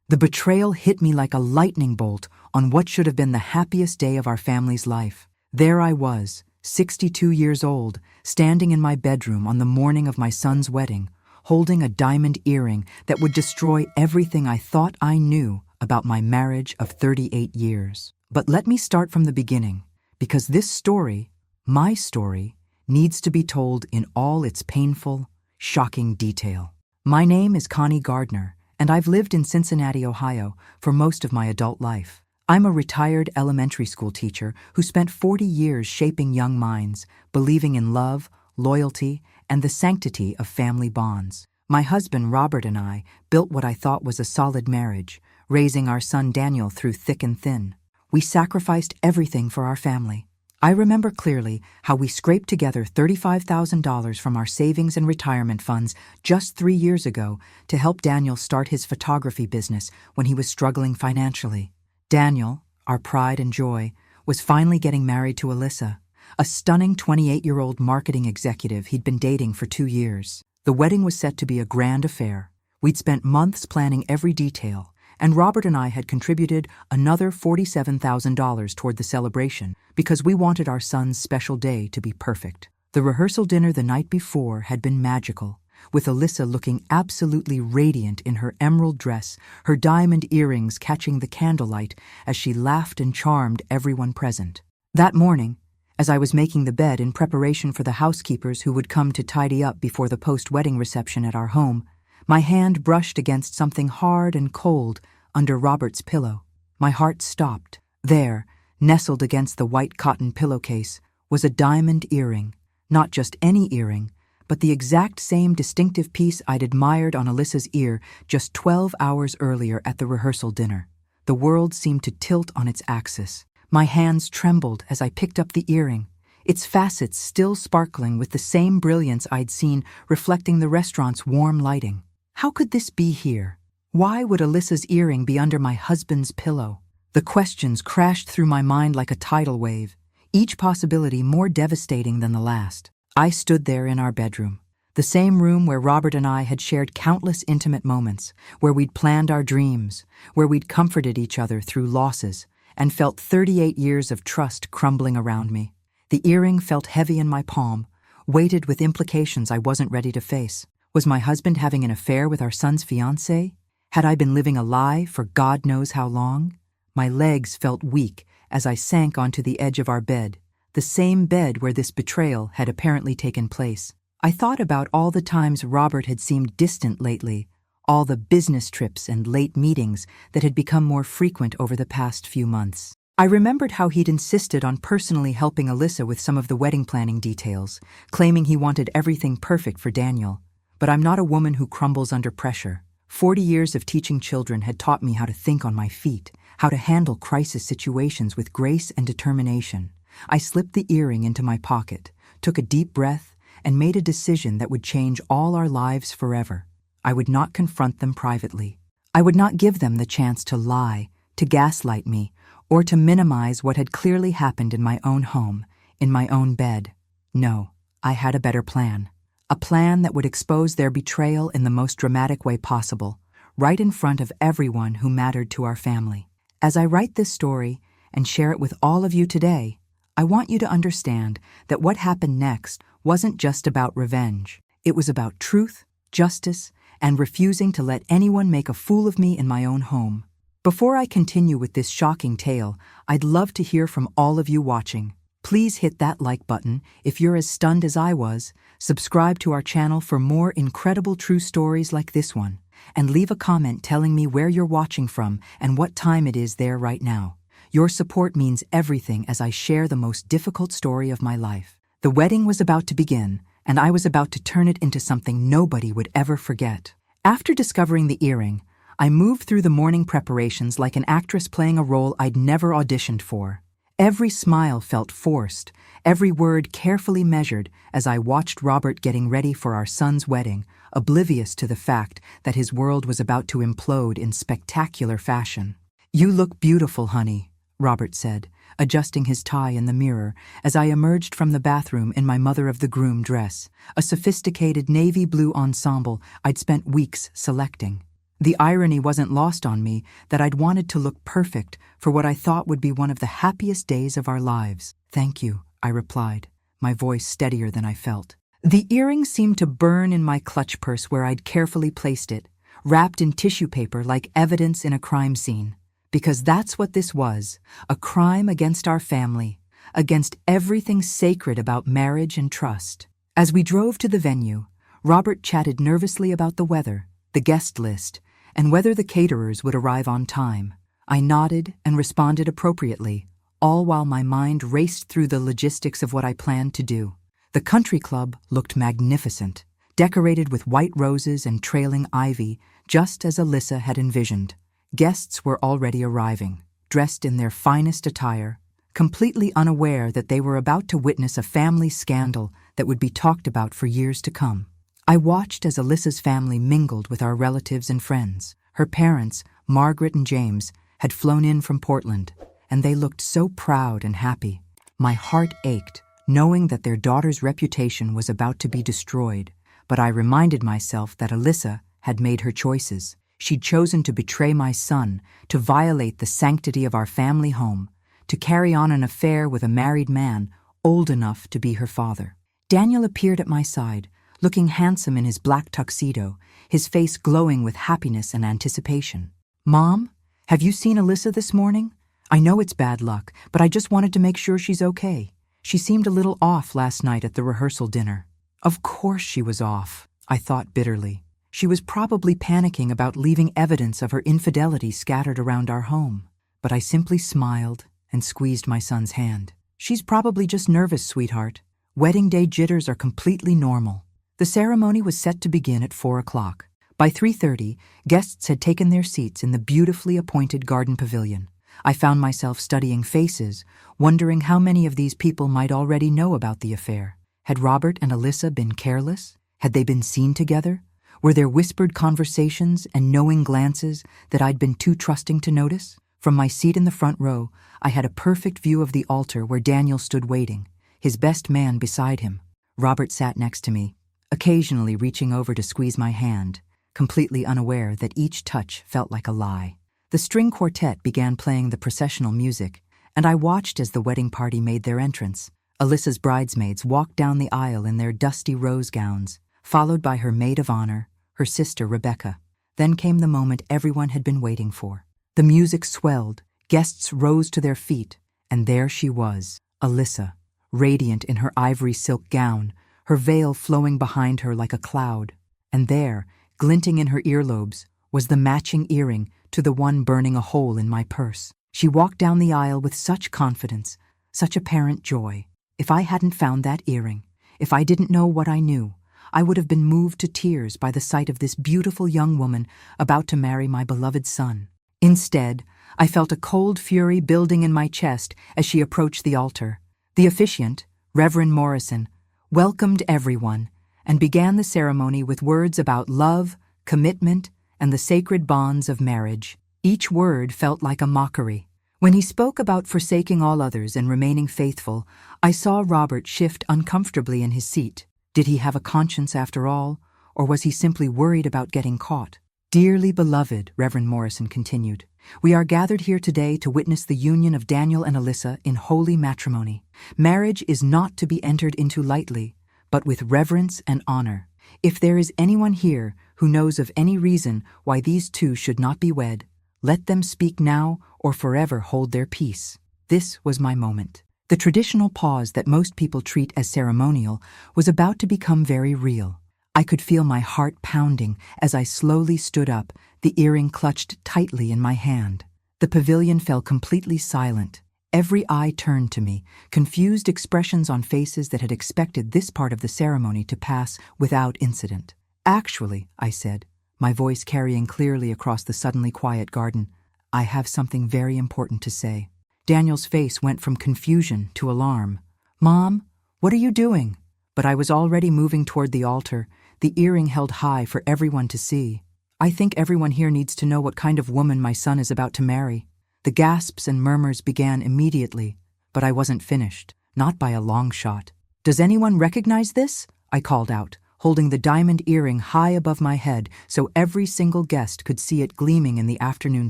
The betrayal hit me like a lightning bolt on what should have been the happiest day of our family's life. There I was, 62 years old, standing in my bedroom on the morning of my son's wedding, holding a diamond earring that would destroy everything I thought I knew about my marriage of 38 years. But let me start from the beginning, because this story, my story, needs to be told in all its painful, shocking detail. My name is Connie Gardner, and I've lived in Cincinnati, Ohio, for most of my adult life. I'm a retired elementary school teacher who spent 40 years shaping young minds, believing in love, loyalty, and the sanctity of family bonds. My husband, Robert, and I built what I thought was a solid marriage, raising our son Daniel through thick and thin. We sacrificed everything for our family. I remember clearly how we scraped together $35,000 from our savings and retirement funds just 3 years ago to help Daniel start his photography business when he was struggling financially. Daniel, our pride and joy, was finally getting married to Alyssa, a stunning 28-year-old marketing executive he'd been dating for 2 years. The wedding was set to be a grand affair. We'd spent months planning every detail, and Robert and I had contributed another $47,000 toward the celebration because we wanted our son's special day to be perfect. The rehearsal dinner the night before had been magical, with Alyssa looking absolutely radiant in her emerald dress, her diamond earrings catching the candlelight as she laughed and charmed everyone present. That morning, as I was making the bed in preparation for the housekeepers who would come to tidy up before the post-wedding reception at our home, my hand brushed against something hard and cold under Robert's pillow. My heart stopped. There, nestled against the white cotton pillowcase, was a diamond earring. Not just any earring, but the exact same distinctive piece I'd admired on Alyssa's ear just 12 hours earlier at the rehearsal dinner. The world seemed to tilt on its axis. My hands trembled as I picked up the earring, its facets still sparkling with the same brilliance I'd seen reflecting the restaurant's warm lighting. How could this be here? Why would Alyssa's earring be under my husband's pillow? The questions crashed through my mind like a tidal wave, each possibility more devastating than the last. I stood there in our bedroom, the same room where Robert and I had shared countless intimate moments, where we'd planned our dreams, where we'd comforted each other through losses, and felt 38 years of trust crumbling around me. The earring felt heavy in my palm, weighted with implications I wasn't ready to face. Was my husband having an affair with our son's fiancée? Had I been living a lie for God knows how long? My legs felt weak as I sank onto the edge of our bed, the same bed where this betrayal had apparently taken place. I thought about all the times Robert had seemed distant lately, all the business trips and late meetings that had become more frequent over the past few months. I remembered how he'd insisted on personally helping Alyssa with some of the wedding planning details, claiming he wanted everything perfect for Daniel. But I'm not a woman who crumbles under pressure. 40 years of teaching children had taught me how to think on my feet, how to handle crisis situations with grace and determination. I slipped the earring into my pocket, took a deep breath, and made a decision that would change all our lives forever. I would not confront them privately. I would not give them the chance to lie, to gaslight me, or to minimize what had clearly happened in my own home, in my own bed. No, I had a better plan. A plan that would expose their betrayal in the most dramatic way possible, right in front of everyone who mattered to our family. As I write this story and share it with all of you today, I want you to understand that what happened next wasn't just about revenge. It was about truth, justice, and refusing to let anyone make a fool of me in my own home. Before I continue with this shocking tale, I'd love to hear from all of you watching. Please hit that like button if you're as stunned as I was, subscribe to our channel for more incredible true stories like this one, and leave a comment telling me where you're watching from and what time it is there right now. Your support means everything as I share the most difficult story of my life. The wedding was about to begin, and I was about to turn it into something nobody would ever forget. After discovering the earring, I moved through the morning preparations like an actress playing a role I'd never auditioned for. Every smile felt forced, every word carefully measured as I watched Robert getting ready for our son's wedding, oblivious to the fact that his world was about to implode in spectacular fashion. "You look beautiful, honey," Robert said, adjusting his tie in the mirror as I emerged from the bathroom in my mother-of-the-groom dress, a sophisticated navy blue ensemble I'd spent weeks selecting. The irony wasn't lost on me that I'd wanted to look perfect for what I thought would be one of the happiest days of our lives. "Thank you," I replied, my voice steadier than I felt. The earring seemed to burn in my clutch purse where I'd carefully placed it, wrapped in tissue paper like evidence in a crime scene. Because that's what this was, a crime against our family, against everything sacred about marriage and trust. As we drove to the venue, Robert chatted nervously about the weather, the guest list, and whether the caterers would arrive on time. I nodded and responded appropriately, all while my mind raced through the logistics of what I planned to do. The country club looked magnificent, decorated with white roses and trailing ivy, just as Alyssa had envisioned. Guests were already arriving, dressed in their finest attire, completely unaware that they were about to witness a family scandal that would be talked about for years to come. I watched as Alyssa's family mingled with our relatives and friends. Her parents, Margaret and James, had flown in from Portland, and they looked so proud and happy. My heart ached, knowing that their daughter's reputation was about to be destroyed, but I reminded myself that Alyssa had made her choices. She'd chosen to betray my son, to violate the sanctity of our family home, to carry on an affair with a married man old enough to be her father. Daniel appeared at my side, looking handsome in his black tuxedo, his face glowing with happiness and anticipation. "Mom, have you seen Alyssa this morning? I know it's bad luck, but I just wanted to make sure she's okay. She seemed a little off last night at the rehearsal dinner." Of course she was off, I thought bitterly. She was probably panicking about leaving evidence of her infidelity scattered around our home. But I simply smiled and squeezed my son's hand. "She's probably just nervous, sweetheart. Wedding day jitters are completely normal." The ceremony was set to begin at 4 o'clock. By 3:30, guests had taken their seats in the beautifully appointed garden pavilion. I found myself studying faces, wondering how many of these people might already know about the affair. Had Robert and Alyssa been careless? Had they been seen together? Were there whispered conversations and knowing glances that I'd been too trusting to notice? From my seat in the front row, I had a perfect view of the altar where Daniel stood waiting, his best man beside him. Robert sat next to me, occasionally reaching over to squeeze my hand, completely unaware that each touch felt like a lie. The string quartet began playing the processional music, and I watched as the wedding party made their entrance. Alyssa's bridesmaids walked down the aisle in their dusty rose gowns, followed by her maid of honor, her sister Rebecca. Then came the moment everyone had been waiting for. The music swelled, guests rose to their feet, and there she was, Alyssa, radiant in her ivory silk gown, her veil flowing behind her like a cloud. And there, glinting in her earlobes, was the matching earring to the one burning a hole in my purse. She walked down the aisle with such confidence, such apparent joy. If I hadn't found that earring, if I didn't know what I knew, I would have been moved to tears by the sight of this beautiful young woman about to marry my beloved son. Instead, I felt a cold fury building in my chest as she approached the altar. The officiant, Reverend Morrison, welcomed everyone and began the ceremony with words about love, commitment, and the sacred bonds of marriage. Each word felt like a mockery. When he spoke about forsaking all others and remaining faithful, I saw Robert shift uncomfortably in his seat. Did he have a conscience after all, or was he simply worried about getting caught? "Dearly beloved," Reverend Morrison continued, "we are gathered here today to witness the union of Daniel and Alyssa in holy matrimony. Marriage is not to be entered into lightly, but with reverence and honor. If there is anyone here who knows of any reason why these two should not be wed, let them speak now or forever hold their peace." This was my moment. The traditional pause that most people treat as ceremonial was about to become very real. I could feel my heart pounding as I slowly stood up, the earring clutched tightly in my hand. The pavilion fell completely silent. Every eye turned to me, confused expressions on faces that had expected this part of the ceremony to pass without incident. "Actually," I said, my voice carrying clearly across the suddenly quiet garden, "I have something very important to say." Daniel's face went from confusion to alarm. "Mom, what are you doing?" But I was already moving toward the altar, the earring held high for everyone to see. "I think everyone here needs to know what kind of woman my son is about to marry." The gasps and murmurs began immediately, but I wasn't finished, not by a long shot. "Does anyone recognize this?" I called out, holding the diamond earring high above my head so every single guest could see it gleaming in the afternoon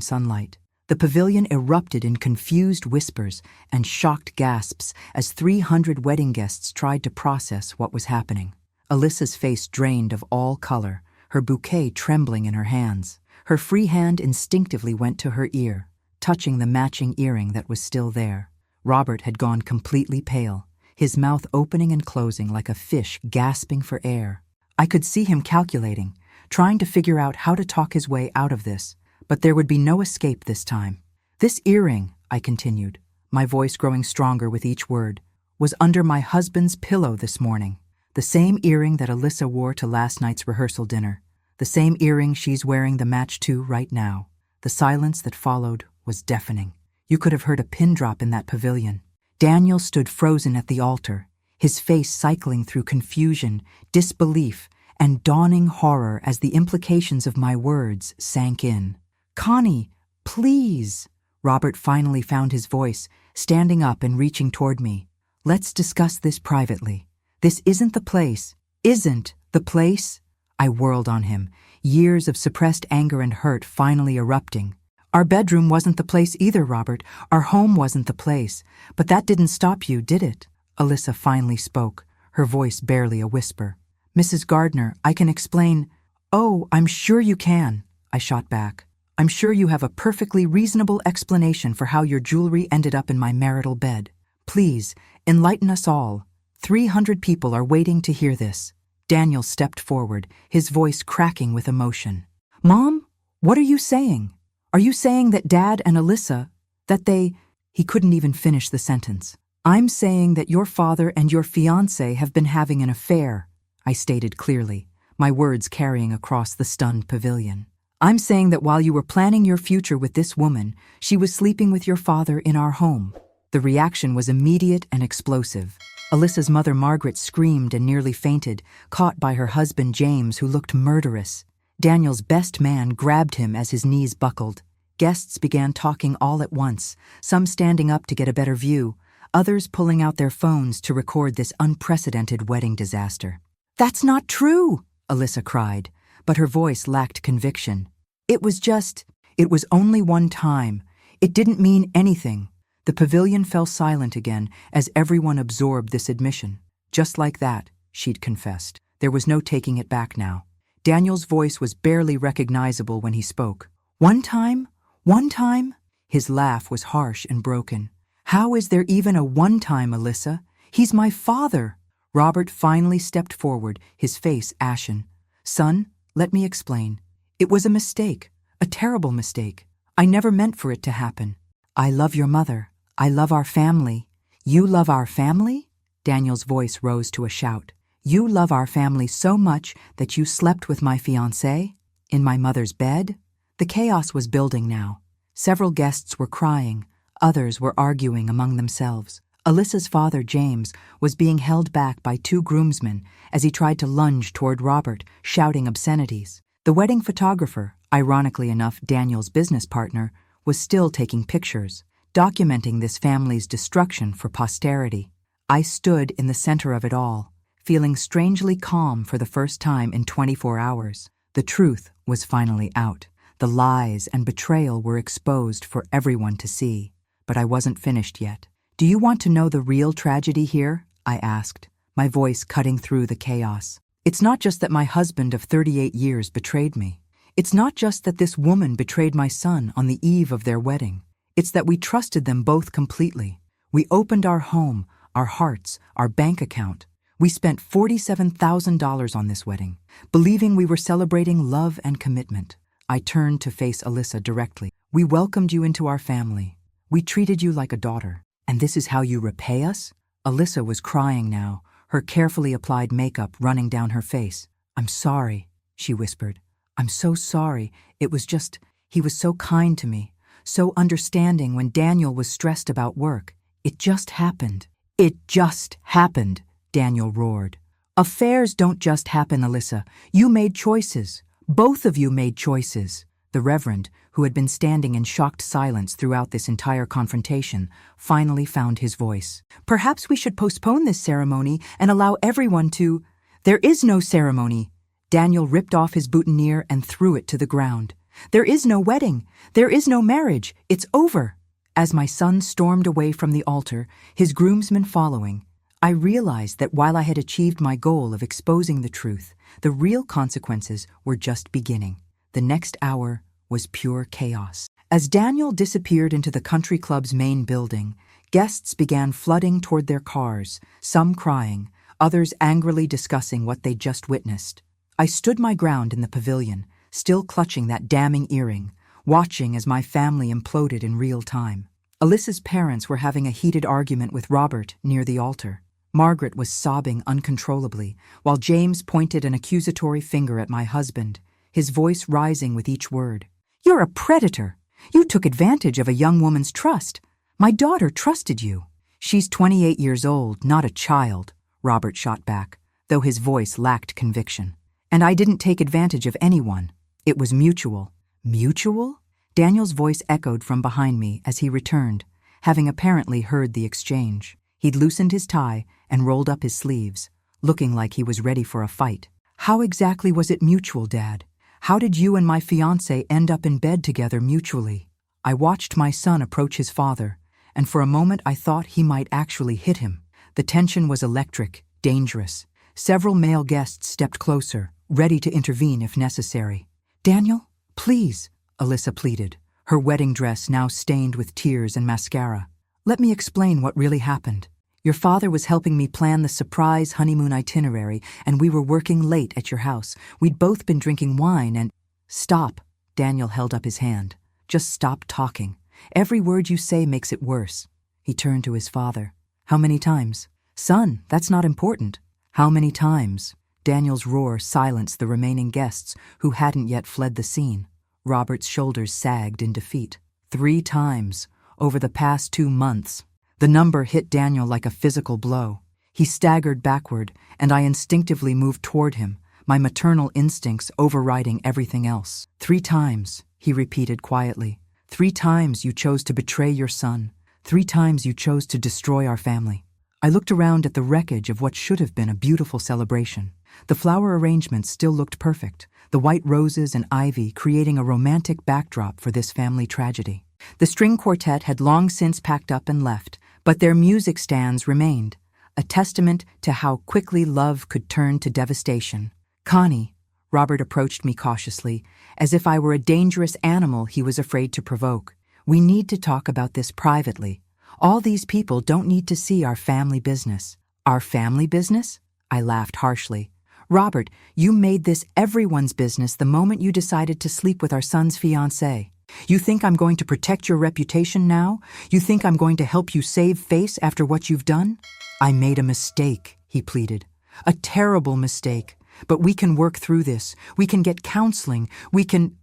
sunlight. The pavilion erupted in confused whispers and shocked gasps as 300 wedding guests tried to process what was happening. Alyssa's face drained of all color, her bouquet trembling in her hands. Her free hand instinctively went to her ear, touching the matching earring that was still there. Robert had gone completely pale, his mouth opening and closing like a fish gasping for air. I could see him calculating, trying to figure out how to talk his way out of this, but there would be no escape this time. "This earring," I continued, my voice growing stronger with each word, "was under my husband's pillow this morning. The same earring that Alyssa wore to last night's rehearsal dinner. The same earring she's wearing the match to right now." The silence that followed was deafening. You could have heard a pin drop in that pavilion. Daniel stood frozen at the altar, his face cycling through confusion, disbelief, and dawning horror as the implications of my words sank in. "Connie, please!" Robert finally found his voice, standing up and reaching toward me. "Let's discuss this privately. This isn't the place." "Isn't the place?" I whirled on him, years of suppressed anger and hurt finally erupting. "Our bedroom wasn't the place either, Robert. Our home wasn't the place. But that didn't stop you, did it?" Alyssa finally spoke, her voice barely a whisper. "Mrs. Gardner, I can explain." "Oh, I'm sure you can," I shot back. "I'm sure you have a perfectly reasonable explanation for how your jewelry ended up in my marital bed. Please, enlighten us all. 300 people are waiting to hear this." Daniel stepped forward, his voice cracking with emotion. "Mom, what are you saying? Are you saying that Dad and Alyssa, that they—" He couldn't even finish the sentence. "I'm saying that your father and your fiancée have been having an affair," I stated clearly, my words carrying across the stunned pavilion. "I'm saying that while you were planning your future with this woman, she was sleeping with your father in our home." The reaction was immediate and explosive. Alyssa's mother Margaret screamed and nearly fainted, caught by her husband James, who looked murderous. Daniel's best man grabbed him as his knees buckled. Guests began talking all at once, some standing up to get a better view, others pulling out their phones to record this unprecedented wedding disaster. "That's not true!" Alyssa cried, but her voice lacked conviction. It was only one time. It didn't mean anything." The pavilion fell silent again as everyone absorbed this admission. "Just like that," she'd confessed. There was no taking it back now. Daniel's voice was barely recognizable when he spoke. "One time? One time?" His laugh was harsh and broken. "How is there even a one time, Alyssa? He's my father." Robert finally stepped forward, his face ashen. "Son, let me explain. It was a mistake, a terrible mistake. I never meant for it to happen. I love your mother. I love our family." "You love our family?" Daniel's voice rose to a shout. "You love our family so much that you slept with my fiancé? In my mother's bed?" The chaos was building now. Several guests were crying. Others were arguing among themselves. Alyssa's father, James, was being held back by 2 groomsmen as he tried to lunge toward Robert, shouting obscenities. The wedding photographer, ironically enough Daniel's business partner, was still taking pictures, documenting this family's destruction for posterity. I stood in the center of it all, feeling strangely calm for the first time in 24 hours. The truth was finally out. The lies and betrayal were exposed for everyone to see. But I wasn't finished yet. "Do you want to know the real tragedy here?" I asked, my voice cutting through the chaos. "It's not just that my husband of 38 years betrayed me. It's not just that this woman betrayed my son on the eve of their wedding. It's that we trusted them both completely. We opened our home, our hearts, our bank account. We spent $47,000 on this wedding, believing we were celebrating love and commitment." I turned to face Alyssa directly. "We welcomed you into our family. We treated you like a daughter. And this is how you repay us?" Alyssa was crying now, her carefully applied makeup running down her face. "I'm sorry," she whispered. "I'm so sorry. It was just, he was so kind to me, so understanding when Daniel was stressed about work. It just happened." "It just happened," Daniel roared. "Affairs don't just happen, Alyssa. You made choices. Both of you made choices." The Reverend, who had been standing in shocked silence throughout this entire confrontation, finally found his voice. "Perhaps we should postpone this ceremony and allow everyone to—" "There is no ceremony." Daniel ripped off his boutonniere and threw it to the ground. "There is no wedding. There is no marriage. It's over." As my son stormed away from the altar, his groomsmen following, I realized that while I had achieved my goal of exposing the truth, the real consequences were just beginning. The next hour was pure chaos. As Daniel disappeared into the country club's main building, guests began flooding toward their cars, some crying, others angrily discussing what they'd just witnessed. I stood my ground in the pavilion, still clutching that damning earring, watching as my family imploded in real time. Alyssa's parents were having a heated argument with Robert near the altar. Margaret was sobbing uncontrollably, while James pointed an accusatory finger at my husband, his voice rising with each word. "You're a predator! You took advantage of a young woman's trust. My daughter trusted you." "She's 28 years old, not a child," Robert shot back, though his voice lacked conviction. "And I didn't take advantage of anyone. It was mutual." "Mutual?" Daniel's voice echoed from behind me as he returned, having apparently heard the exchange. He'd loosened his tie and rolled up his sleeves, looking like he was ready for a fight. "How exactly was it mutual, Dad? How did you and my fiancée end up in bed together mutually?" I watched my son approach his father, and for a moment I thought he might actually hit him. The tension was electric, dangerous. Several male guests stepped closer, ready to intervene if necessary. "Daniel, please," Alyssa pleaded, her wedding dress now stained with tears and mascara. "Let me explain what really happened. Your father was helping me plan the surprise honeymoon itinerary, and we were working late at your house. We'd both been drinking wine and—" "Stop," Daniel held up his hand. "Just stop talking. Every word you say makes it worse." He turned to his father. "How many times?" "Son, that's not important." "How many times?" Daniel's roar silenced the remaining guests who hadn't yet fled the scene. Robert's shoulders sagged in defeat. 3 times, over the past 2 months. The number hit Daniel like a physical blow. He staggered backward, and I instinctively moved toward him, my maternal instincts overriding everything else. 3 times, he repeated quietly. 3 times you chose to betray your son. 3 times you chose to destroy our family. I looked around at the wreckage of what should have been a beautiful celebration. The flower arrangements still looked perfect, the white roses and ivy creating a romantic backdrop for this family tragedy. The string quartet had long since packed up and left, but their music stands remained, a testament to how quickly love could turn to devastation. "Connie," Robert approached me cautiously, as if I were a dangerous animal he was afraid to provoke. "We need to talk about this privately. All these people don't need to see our family business." "Our family business?" I laughed harshly. "Robert, you made this everyone's business the moment you decided to sleep with our son's fiancée. You think I'm going to protect your reputation now? You think I'm going to help you save face after what you've done?" "I made a mistake," he pleaded. "A terrible mistake. But we can work through this. We can get counseling. We can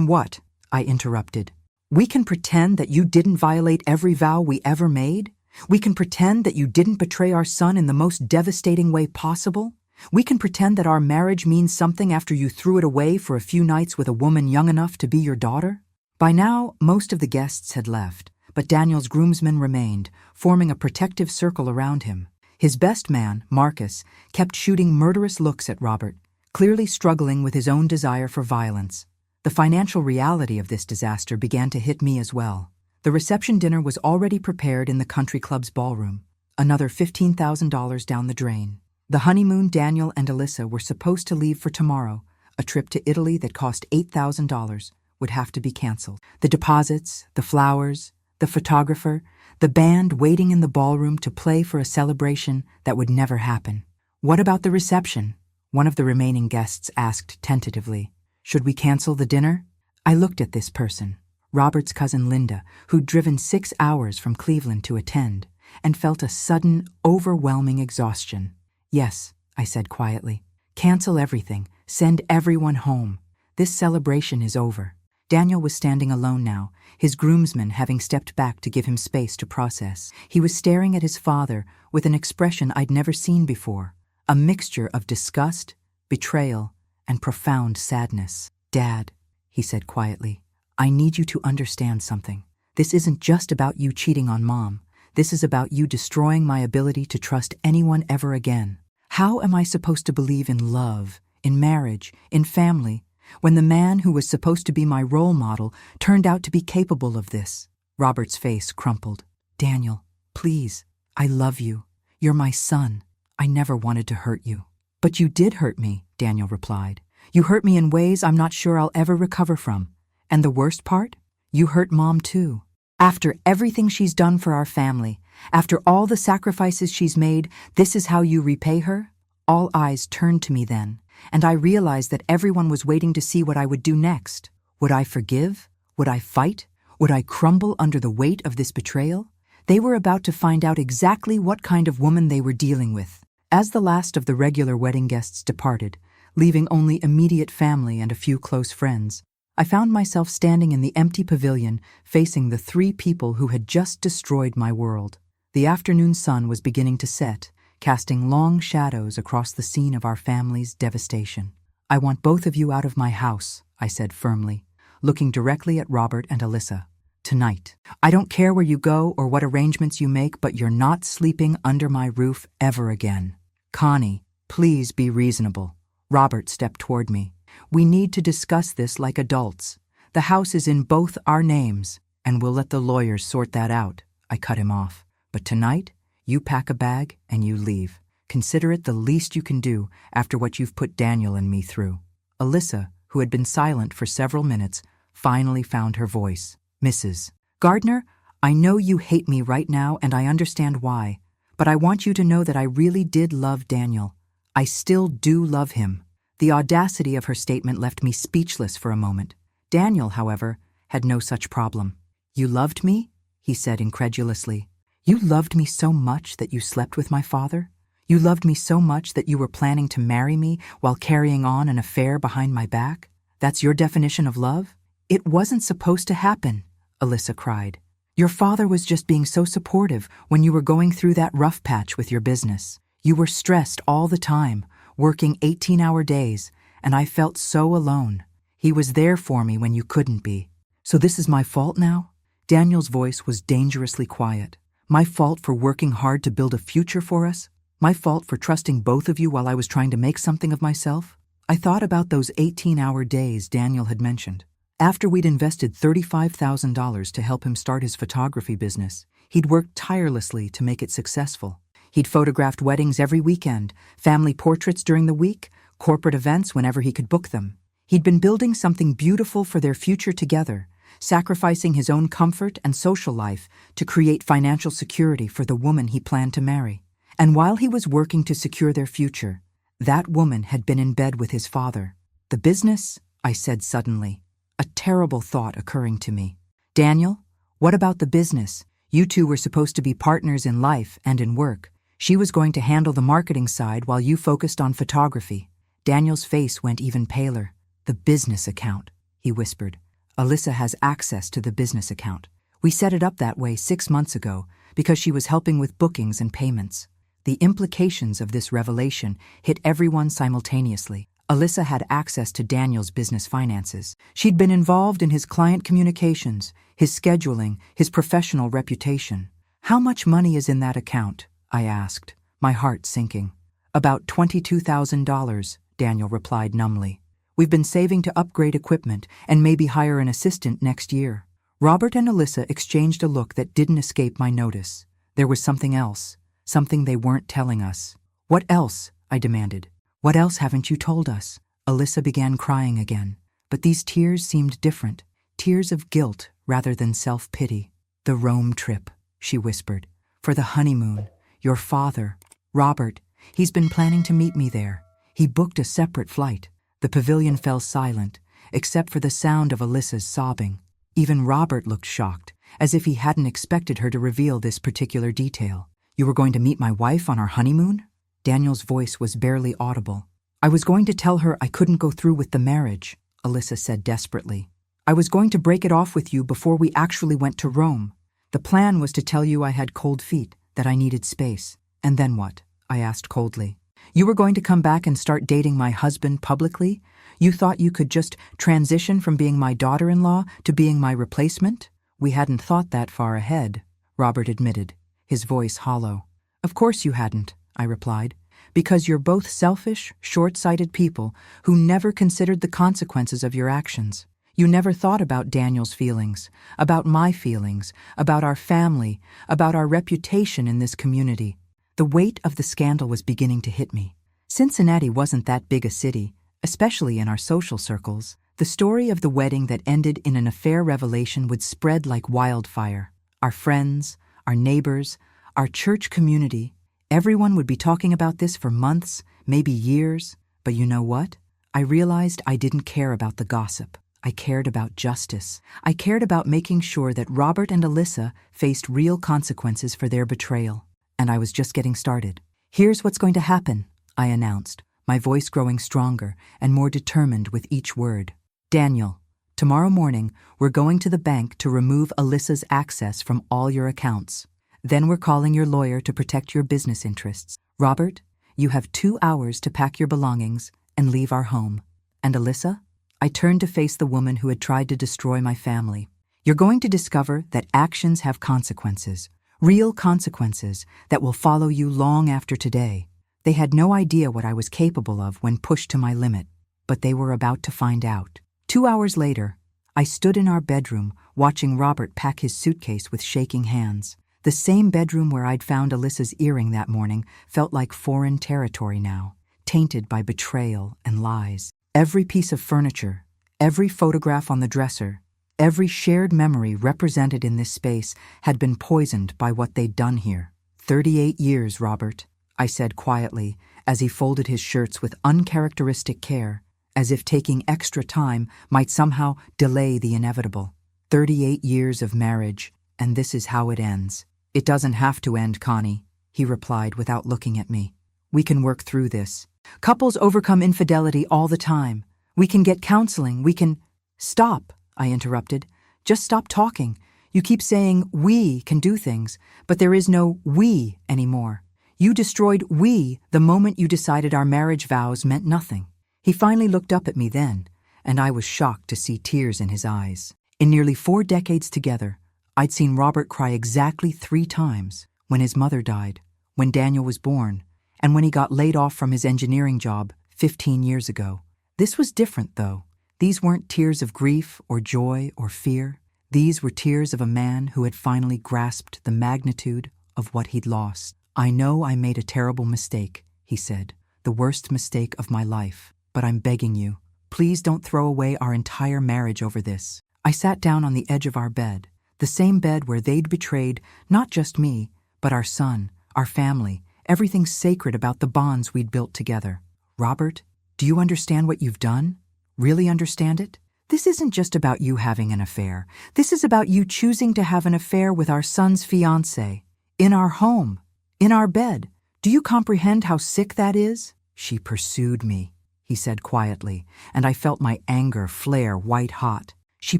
what?" I interrupted. "We can pretend that you didn't violate every vow we ever made. We can pretend that you didn't betray our son in the most devastating way possible. We can pretend that our marriage means something after you threw it away for a few nights with a woman young enough to be your daughter." By now, most of the guests had left, but Daniel's groomsmen remained, forming a protective circle around him. His best man, Marcus, kept shooting murderous looks at Robert, clearly struggling with his own desire for violence. The financial reality of this disaster began to hit me as well. The reception dinner was already prepared in the country club's ballroom, another $15,000 down the drain. The honeymoon Daniel and Alyssa were supposed to leave for tomorrow, a trip to Italy that cost $8,000, would have to be canceled. The deposits, the flowers, the photographer, the band waiting in the ballroom to play for a celebration that would never happen. "What about the reception?" one of the remaining guests asked tentatively. "Should we cancel the dinner?" I looked at this person, Robert's cousin Linda, who'd driven 6 hours from Cleveland to attend, and felt a sudden, overwhelming exhaustion. "Yes," I said quietly. "Cancel everything. Send everyone home. This celebration is over." Daniel was standing alone now, his groomsmen having stepped back to give him space to process. He was staring at his father with an expression I'd never seen before, a mixture of disgust, betrayal, and profound sadness. "Dad," he said quietly, "I need you to understand something. This isn't just about you cheating on Mom. This is about you destroying my ability to trust anyone ever again." How am I supposed to believe in love, in marriage, in family, when the man who was supposed to be my role model turned out to be capable of this? Robert's face crumpled. Daniel, please, I love you. You're my son. I never wanted to hurt you. But you did hurt me, Daniel replied. You hurt me in ways I'm not sure I'll ever recover from. And the worst part? You hurt Mom too. After everything she's done for our family, after all the sacrifices she's made, this is how you repay her? All eyes turned to me then, and I realized that everyone was waiting to see what I would do next. Would I forgive? Would I fight? Would I crumble under the weight of this betrayal? They were about to find out exactly what kind of woman they were dealing with. As the last of the regular wedding guests departed, leaving only immediate family and a few close friends, I found myself standing in the empty pavilion facing the three people who had just destroyed my world. The afternoon sun was beginning to set, casting long shadows across the scene of our family's devastation. I want both of you out of my house, I said firmly, looking directly at Robert and Alyssa. Tonight. I don't care where you go or what arrangements you make, but you're not sleeping under my roof ever again. Connie, please be reasonable. Robert stepped toward me. We need to discuss this like adults. The house is in both our names, and we'll let the lawyers sort that out. I cut him off. But tonight, you pack a bag and you leave. Consider it the least you can do after what you've put Daniel and me through. Alyssa, who had been silent for several minutes, finally found her voice. Mrs. Gardner, I know you hate me right now and I understand why, but I want you to know that I really did love Daniel. I still do love him. The audacity of her statement left me speechless for a moment. Daniel, however, had no such problem. You loved me? He said incredulously. You loved me so much that you slept with my father? You loved me so much that you were planning to marry me while carrying on an affair behind my back? That's your definition of love? It wasn't supposed to happen, Alyssa cried. Your father was just being so supportive when you were going through that rough patch with your business. You were stressed all the time, working 18-hour days, and I felt so alone. He was there for me when you couldn't be. So this is my fault now? Daniel's voice was dangerously quiet. My fault for working hard to build a future for us? My fault for trusting both of you while I was trying to make something of myself? I thought about those 18-hour days Daniel had mentioned. After we'd invested $35,000 to help him start his photography business, he'd worked tirelessly to make it successful. He'd photographed weddings every weekend, family portraits during the week, corporate events whenever he could book them. He'd been building something beautiful for their future together, sacrificing his own comfort and social life to create financial security for the woman he planned to marry. And while he was working to secure their future, that woman had been in bed with his father. The business? I said suddenly, a terrible thought occurring to me. Daniel, what about the business? You two were supposed to be partners in life and in work. She was going to handle the marketing side while you focused on photography. Daniel's face went even paler. The business account, he whispered. Alyssa has access to the business account. We set it up that way 6 months ago because she was helping with bookings and payments. The implications of this revelation hit everyone simultaneously. Alyssa had access to Daniel's business finances. She'd been involved in his client communications, his scheduling, his professional reputation. How much money is in that account? I asked, my heart sinking. About $22,000, Daniel replied numbly. We've been saving to upgrade equipment and maybe hire an assistant next year. Robert and Alyssa exchanged a look that didn't escape my notice. There was something else, something they weren't telling us. What else? I demanded. What else haven't you told us? Alyssa began crying again, but these tears seemed different, tears of guilt rather than self-pity. The Rome trip, she whispered. For the honeymoon. Your father, Robert, he's been planning to meet me there. He booked a separate flight. The pavilion fell silent, except for the sound of Alyssa's sobbing. Even Robert looked shocked, as if he hadn't expected her to reveal this particular detail. You were going to meet my wife on our honeymoon? Daniel's voice was barely audible. I was going to tell her I couldn't go through with the marriage, Alyssa said desperately. I was going to break it off with you before we actually went to Rome. The plan was to tell you I had cold feet, that I needed space. And then what? I asked coldly. You were going to come back and start dating my husband publicly? You thought you could just transition from being my daughter-in-law to being my replacement? We hadn't thought that far ahead, Robert admitted, his voice hollow. Of course you hadn't, I replied, Because you're both selfish, short-sighted people who never considered the consequences of your actions. You never thought about Daniel's feelings, about my feelings, about our family, about our reputation in this community. The weight of the scandal was beginning to hit me. Cincinnati wasn't that big a city, especially in our social circles. The story of the wedding that ended in an affair revelation would spread like wildfire. Our friends, our neighbors, our church community, everyone would be talking about this for months, maybe years. But you know what? I realized I didn't care about the gossip. I cared about justice. I cared about making sure that Robert and Alyssa faced real consequences for their betrayal. And I was just getting started. "Here's what's going to happen," I announced, my voice growing stronger and more determined with each word. "Daniel, tomorrow morning we're going to the bank to remove Alyssa's access from all your accounts. Then we're calling your lawyer to protect your business interests. Robert, you have 2 hours to pack your belongings and leave our home. And Alyssa?" I turned to face the woman who had tried to destroy my family. "You're going to discover that actions have consequences, real consequences that will follow you long after today." They had no idea what I was capable of when pushed to my limit, but they were about to find out. 2 hours later, I stood in our bedroom watching Robert pack his suitcase with shaking hands. The same bedroom where I'd found Alyssa's earring that morning felt like foreign territory now, tainted by betrayal and lies. Every piece of furniture, every photograph on the dresser, every shared memory represented in this space had been poisoned by what they'd done here. 38 years, Robert," I said quietly as he folded his shirts with uncharacteristic care, as if taking extra time might somehow delay the inevitable. 38 years of marriage, and this is how it ends." "It doesn't have to end, Connie," he replied without looking at me. "We can work through this. Couples overcome infidelity all the time. We can get counseling, we can—" "Stop," I interrupted. "Just stop talking. You keep saying we can do things, but there is no we anymore. You destroyed we the moment you decided our marriage vows meant nothing." He finally looked up at me then, and I was shocked to see tears in his eyes. In nearly 4 decades together, I'd seen Robert cry exactly 3 times: when his mother died, when Daniel was born, and when he got laid off from his engineering job 15 years ago. This was different, though. These weren't tears of grief or joy or fear. These were tears of a man who had finally grasped the magnitude of what he'd lost. "I know I made a terrible mistake," he said, "the worst mistake of my life. But I'm begging you, please don't throw away our entire marriage over this." I sat down on the edge of our bed, the same bed where they'd betrayed not just me, but our son, our family, everything sacred about the bonds we'd built together. "Robert, do you understand what you've done? Really understand it? This isn't just about you having an affair. This is about you choosing to have an affair with our son's fiancée, in our home, in our bed. Do you comprehend how sick that is?" "She pursued me," he said quietly, and I felt my anger flare white-hot. "She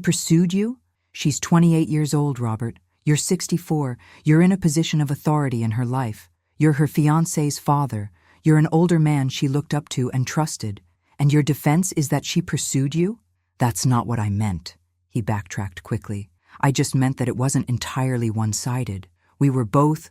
pursued you? She's 28 years old, Robert. You're 64. You're in a position of authority in her life. You're her fiancé's father. You're an older man she looked up to and trusted. And your defense is that she pursued you?" "That's not what I meant," he backtracked quickly. "I just meant that it wasn't entirely one-sided. We were both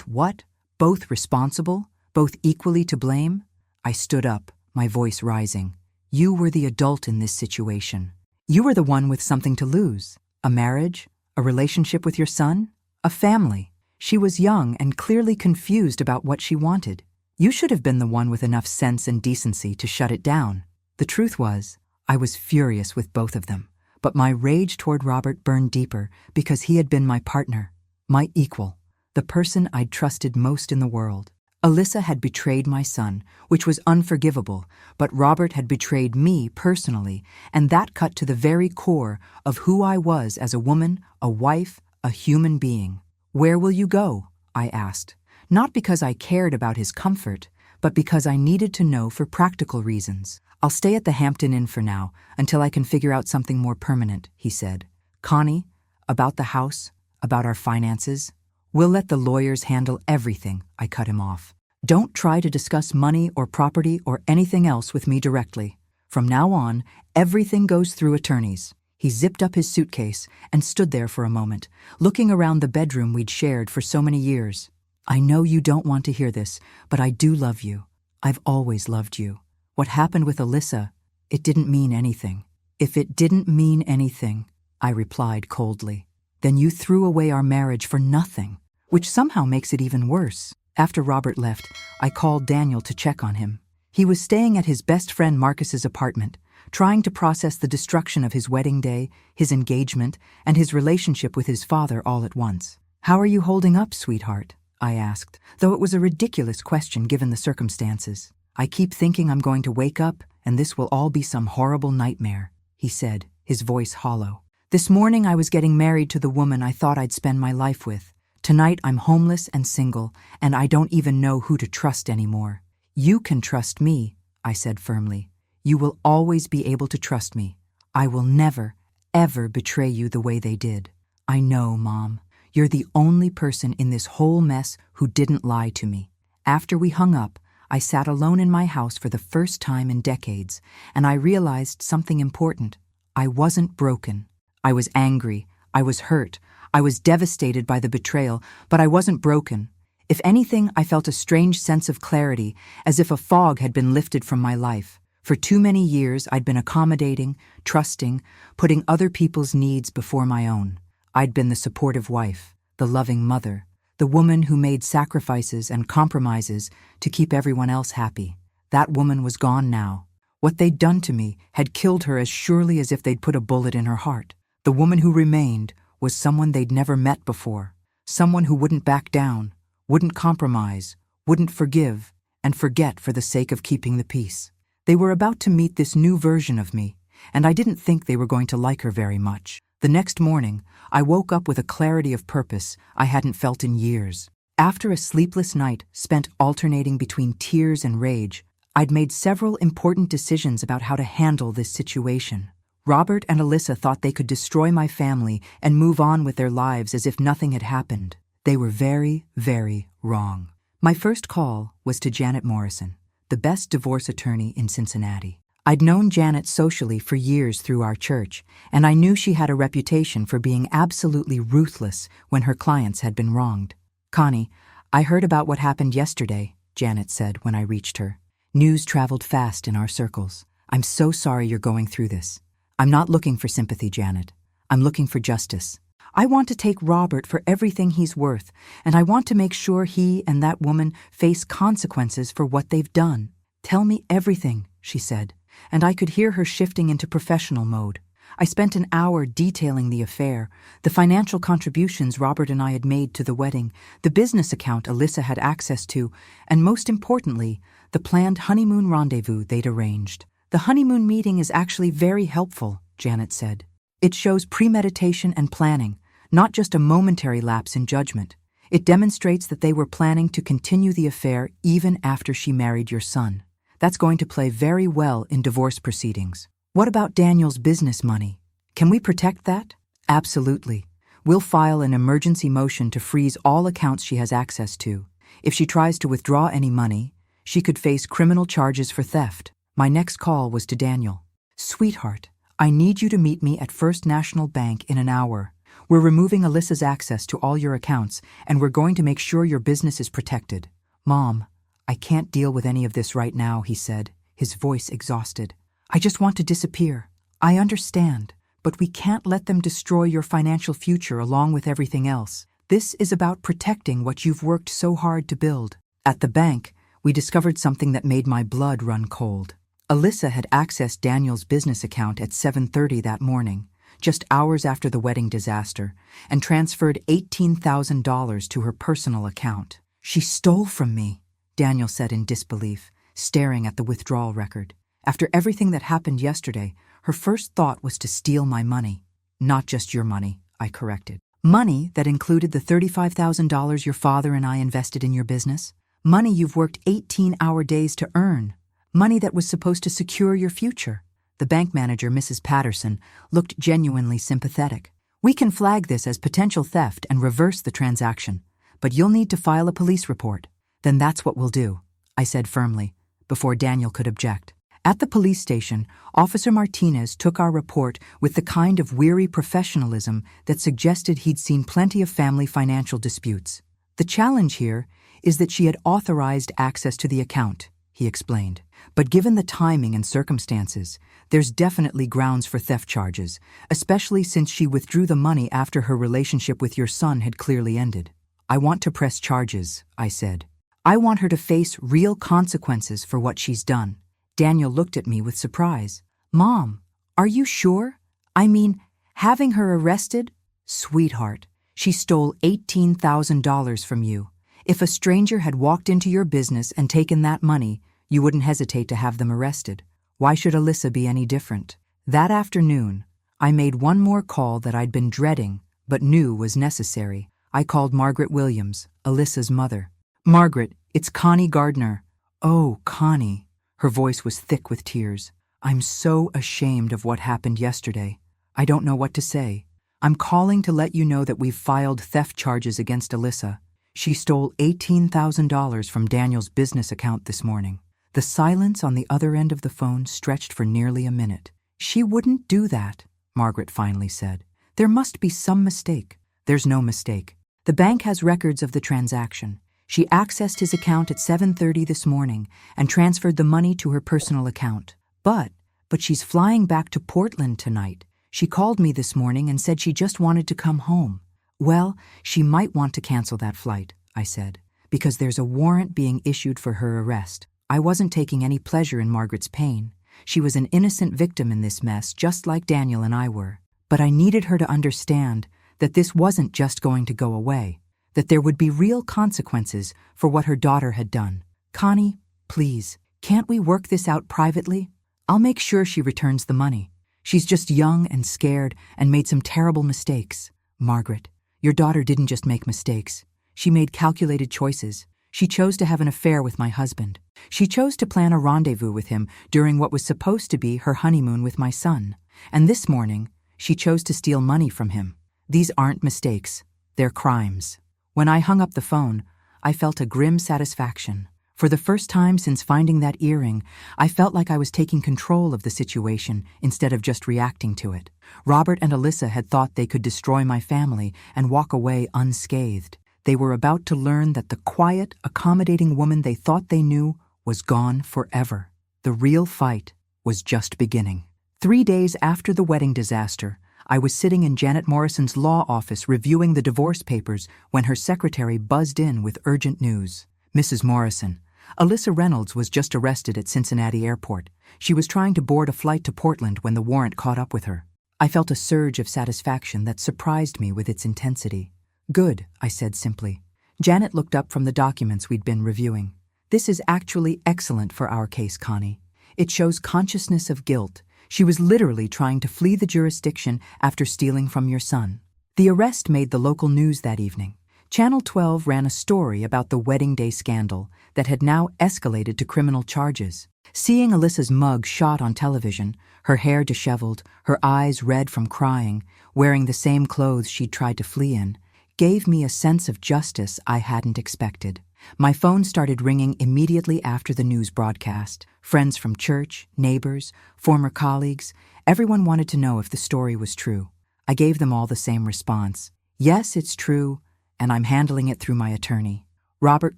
what? Both responsible? Both equally to blame?" I stood up, my voice rising. "You were the adult in this situation. You were the one with something to lose. A marriage, a relationship with your son, a family. She was young and clearly confused about what she wanted. You should have been the one with enough sense and decency to shut it down." The truth was, I was furious with both of them, but my rage toward Robert burned deeper because he had been my partner, my equal, the person I'd trusted most in the world. Alyssa had betrayed my son, which was unforgivable, but Robert had betrayed me personally, and that cut to the very core of who I was as a woman, a wife, a human being. "Where will you go?" I asked, not because I cared about his comfort, but because I needed to know for practical reasons. "I'll stay at the Hampton Inn for now, until I can figure out something more permanent," he said. "Connie, about the house, about our finances, we'll let the lawyers handle everything," I cut him off. "Don't try to discuss money or property or anything else with me directly. From now on, everything goes through attorneys." He zipped up his suitcase and stood there for a moment, looking around the bedroom we'd shared for so many years. I know you don't want to hear this, but I do love you. I've always loved you. What happened with Alyssa, it didn't mean anything. If it didn't mean anything, I replied coldly, then you threw away our marriage for nothing, which somehow makes it even worse. After Robert left, I called Daniel to check on him. He was staying at his best friend Marcus's apartment, trying to process the destruction of his wedding day, his engagement, and his relationship with his father all at once. How are you holding up, sweetheart? I asked, though it was a ridiculous question given the circumstances. I keep thinking I'm going to wake up and this will all be some horrible nightmare, he said, his voice hollow. This morning I was getting married to the woman I thought I'd spend my life with. Tonight I'm homeless and single, and I don't even know who to trust anymore. You can trust me, I said firmly. You will always be able to trust me. I will never, ever betray you the way they did. I know, Mom. You're the only person in this whole mess who didn't lie to me. After we hung up, I sat alone in my house for the first time in decades, and I realized something important. I wasn't broken. I was angry. I was hurt. I was devastated by the betrayal, but I wasn't broken. If anything, I felt a strange sense of clarity, as if a fog had been lifted from my life. For too many years, I'd been accommodating, trusting, putting other people's needs before my own. I'd been the supportive wife, the loving mother, the woman who made sacrifices and compromises to keep everyone else happy. That woman was gone now. What they'd done to me had killed her as surely as if they'd put a bullet in her heart. The woman who remained was someone they'd never met before, someone who wouldn't back down, wouldn't compromise, wouldn't forgive, and forget for the sake of keeping the peace. They were about to meet this new version of me, and I didn't think they were going to like her very much. The next morning, I woke up with a clarity of purpose I hadn't felt in years. After a sleepless night spent alternating between tears and rage, I'd made several important decisions about how to handle this situation. Robert and Alyssa thought they could destroy my family and move on with their lives as if nothing had happened. They were very, very wrong. My first call was to Janet Morrison, the best divorce attorney in Cincinnati. I'd known Janet socially for years through our church, and I knew she had a reputation for being absolutely ruthless when her clients had been wronged. Connie, I heard about what happened yesterday, Janet said when I reached her. News traveled fast in our circles. I'm so sorry you're going through this. I'm not looking for sympathy, Janet. I'm looking for justice. I want to take Robert for everything he's worth, and I want to make sure he and that woman face consequences for what they've done. Tell me everything, she said, and I could hear her shifting into professional mode. I spent an hour detailing the affair, the financial contributions Robert and I had made to the wedding, the business account Alyssa had access to, and most importantly, the planned honeymoon rendezvous they'd arranged. The honeymoon meeting is actually very helpful, Janet said. It shows premeditation and planning, not just a momentary lapse in judgment. It demonstrates that they were planning to continue the affair even after she married your son. That's going to play very well in divorce proceedings. What about Daniel's business money? Can we protect that? Absolutely. We'll file an emergency motion to freeze all accounts she has access to. If she tries to withdraw any money, she could face criminal charges for theft. My next call was to Daniel. Sweetheart, I need you to meet me at First National Bank in an hour. We're removing Alyssa's access to all your accounts, and we're going to make sure your business is protected. Mom, I can't deal with any of this right now, he said, his voice exhausted. I just want to disappear. I understand, but we can't let them destroy your financial future along with everything else. This is about protecting what you've worked so hard to build. At the bank, we discovered something that made my blood run cold. Alyssa had accessed Daniel's business account at 7:30 that morning, just hours after the wedding disaster, and transferred $18,000 to her personal account. She stole from me, Daniel said in disbelief, staring at the withdrawal record. After everything that happened yesterday, her first thought was to steal my money. Not just your money, I corrected. Money that included the $35,000 your father and I invested in your business. Money you've worked 18-hour days to earn. Money that was supposed to secure your future. The bank manager, Mrs. Patterson, looked genuinely sympathetic. We can flag this as potential theft and reverse the transaction, but you'll need to file a police report. Then that's what we'll do, I said firmly, before Daniel could object. At the police station, Officer Martinez took our report with the kind of weary professionalism that suggested he'd seen plenty of family financial disputes. The challenge here is that she had authorized access to the account, he explained. But given the timing and circumstances, there's definitely grounds for theft charges, especially since she withdrew the money after her relationship with your son had clearly ended. I want to press charges, I said. I want her to face real consequences for what she's done. Daniel looked at me with surprise. Mom, are you sure? I mean, having her arrested? Sweetheart, she stole $18,000 from you. If a stranger had walked into your business and taken that money, you wouldn't hesitate to have them arrested. Why should Alyssa be any different? That afternoon, I made one more call that I'd been dreading, but knew was necessary. I called Margaret Williams, Alyssa's mother. Margaret, it's Connie Gardner. Oh, Connie. Her voice was thick with tears. I'm so ashamed of what happened yesterday. I don't know what to say. I'm calling to let you know that we've filed theft charges against Alyssa. She stole $18,000 from Daniel's business account this morning. The silence on the other end of the phone stretched for nearly a minute. She wouldn't do that, Margaret finally said. There must be some mistake. There's no mistake. The bank has records of the transaction. She accessed his account at 7:30 this morning and transferred the money to her personal account. But she's flying back to Portland tonight. She called me this morning and said she just wanted to come home. Well, she might want to cancel that flight, I said, because there's a warrant being issued for her arrest. I wasn't taking any pleasure in Margaret's pain. She was an innocent victim in this mess, just like Daniel and I were. But I needed her to understand that this wasn't just going to go away, that there would be real consequences for what her daughter had done. Connie, please, can't we work this out privately? I'll make sure she returns the money. She's just young and scared and made some terrible mistakes. Margaret, your daughter didn't just make mistakes. She made calculated choices. She chose to have an affair with my husband. She chose to plan a rendezvous with him during what was supposed to be her honeymoon with my son. And this morning, she chose to steal money from him. These aren't mistakes. They're crimes. When I hung up the phone, I felt a grim satisfaction. For the first time since finding that earring, I felt like I was taking control of the situation instead of just reacting to it. Robert and Alyssa had thought they could destroy my family and walk away unscathed. They were about to learn that the quiet, accommodating woman they thought they knew was gone forever. The real fight was just beginning. 3 days after the wedding disaster, I was sitting in Janet Morrison's law office reviewing the divorce papers when her secretary buzzed in with urgent news. Mrs. Morrison, Alyssa Reynolds was just arrested at Cincinnati Airport. She was trying to board a flight to Portland when the warrant caught up with her. I felt a surge of satisfaction that surprised me with its intensity. Good, I said simply. Janet looked up from the documents we'd been reviewing. This is actually excellent for our case, Connie. It shows consciousness of guilt. She was literally trying to flee the jurisdiction after stealing from your son. The arrest made the local news that evening. Channel 12 ran a story about the wedding day scandal that had now escalated to criminal charges. Seeing Alyssa's mug shot on television, her hair disheveled, her eyes red from crying, wearing the same clothes she'd tried to flee in, gave me a sense of justice I hadn't expected. My phone started ringing immediately after the news broadcast. Friends from church, neighbors, former colleagues, everyone wanted to know if the story was true. I gave them all the same response. Yes, it's true, and I'm handling it through my attorney. Robert